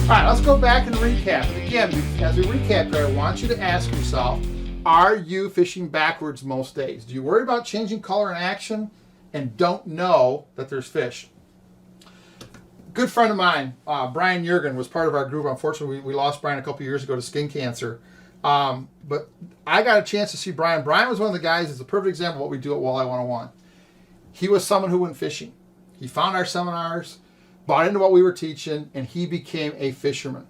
All right, let's go back and recap. And again, as we recap here, I want you to ask yourself, are you fishing backwards most days? Do you worry about changing color and action and don't know that there's fish? Good friend of mine, Brian Jurgen, was part of our group. Unfortunately, we lost Brian a couple years ago to skin cancer. But I got a chance to see Brian. Brian was one of the guys, it's a perfect example of what we do at Walleye 101. He was someone who went fishing. He found our seminars, bought into what we were teaching, and he became a fisherman.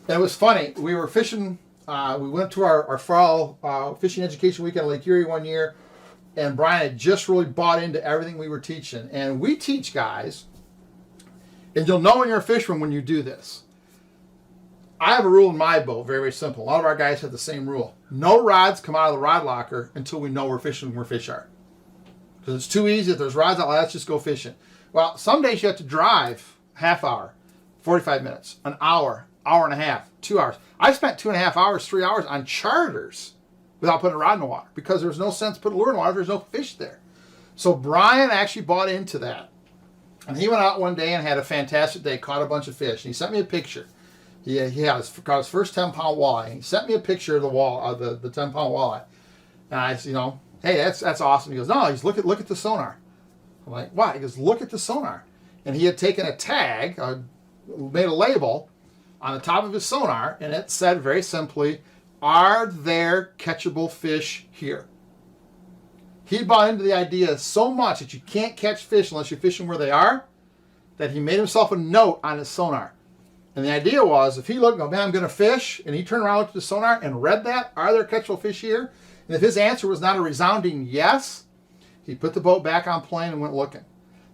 And it was funny. We were fishing, we went to our fall fishing education weekend at Lake Erie one year, and Brian had just really bought into everything we were teaching. And we teach guys, and you'll know when you're a fisherman when you do this. I have a rule in my boat, very, very simple. A lot of our guys have the same rule. No rods come out of the rod locker until we know we're fishing where fish are. Because it's too easy. If there's rods out, let's just go fishing. Well, some days you have to drive half hour, 45 minutes, an hour, hour and a half, 2 hours. I spent 2.5 hours, 3 hours on charters without putting a rod in the water because there's no sense putting a lure in the water if there's no fish there. So Brian actually bought into that. And he went out one day and had a fantastic day, caught a bunch of fish. And he sent me a picture. He caught his first 10-pound walleye. And he sent me a picture of the 10-pound walleye. And I said, hey, that's awesome. He goes, no, look at the sonar. I'm like, why? He goes, look at the sonar. And he had taken a tag, made a label on the top of his sonar, and it said very simply, are there catchable fish here? He bought into the idea so much that you can't catch fish unless you're fishing where they are, that he made himself a note on his sonar. And the idea was, if he looked and go, man, I'm going to fish, and he turned around, looked at the sonar, and read that, are there catchable fish here? And if his answer was not a resounding yes, he put the boat back on plane and went looking.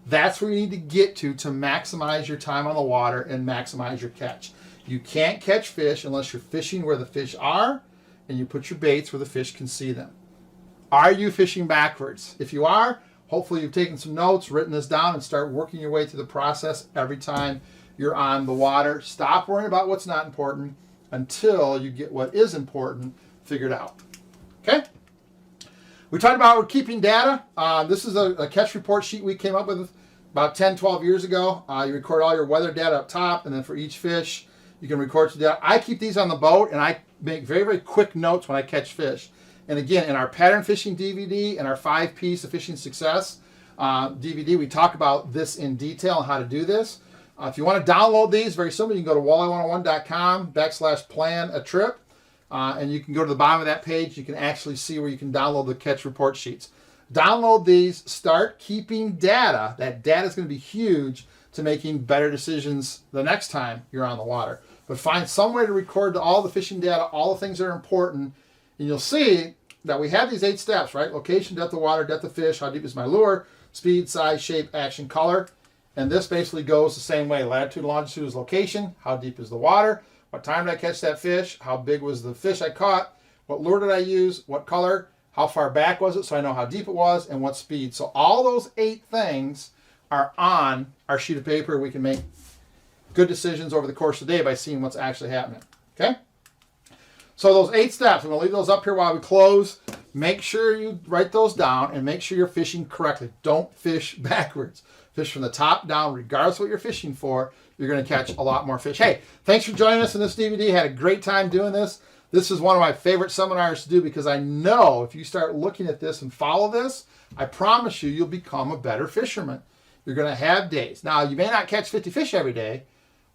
That's where you need to get to maximize your time on the water and maximize your catch. You can't catch fish unless you're fishing where the fish are, and you put your baits where the fish can see them. Are you fishing backwards? If you are, hopefully you've taken some notes, written this down, and start working your way through the process every time you're on the water. Stop worrying about what's not important until you get what is important figured out. Okay? We talked about we're keeping data. This is a catch report sheet we came up with about 10, 12 years ago. You record all your weather data up top, and then for each fish, you can record the data. I keep these on the boat, and I make very, very quick notes when I catch fish. And again, in our pattern fishing DVD and our 5Ps of fishing success DVD, we talk about this in detail and how to do this. If you want to download these, very simple, you can go to walleye101.com/plan-a-trip. And you can go to the bottom of that page. You can actually see where you can download the catch report sheets. Download these. Start keeping data. That data is going to be huge to making better decisions the next time you're on the water. But find some way to record all the fishing data, all the things that are important. And you'll see that we have these 8 steps, right? Location, depth of water, depth of fish, how deep is my lure, speed, size, shape, action, color. And this basically goes the same way. Latitude, longitude is location. How deep is the water? What time did I catch that fish? How big was the fish I caught? What lure did I use? What color? How far back was it so I know how deep it was? And what speed? So all those 8 things are on our sheet of paper. We can make good decisions over the course of the day by seeing what's actually happening. Okay? So those 8 steps, I'm going to leave those up here while we close. Make sure you write those down and make sure you're fishing correctly. Don't fish backwards. Fish from the top down, regardless of what you're fishing for. You're going to catch a lot more fish. Hey, thanks for joining us in this DVD. Had a great time doing this. This is one of my favorite seminars to do because I know if you start looking at this and follow this, I promise you, you'll become a better fisherman. You're going to have days. Now, you may not catch 50 fish every day,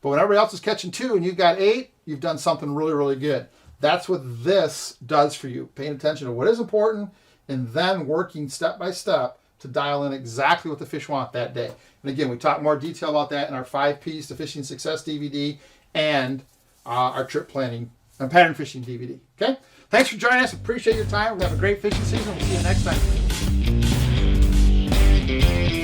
but when everybody else is catching 2 and you've got 8, you've done something really, really good. That's what this does for you. Paying attention to what is important and then working step by step to dial in exactly what the fish want that day. And again, we talk more detail about that in our 5Ps to Fishing Success DVD and our trip planning and pattern fishing DVD. Okay? Thanks for joining us. Appreciate your time. We'll have a great fishing season. We'll see you next time.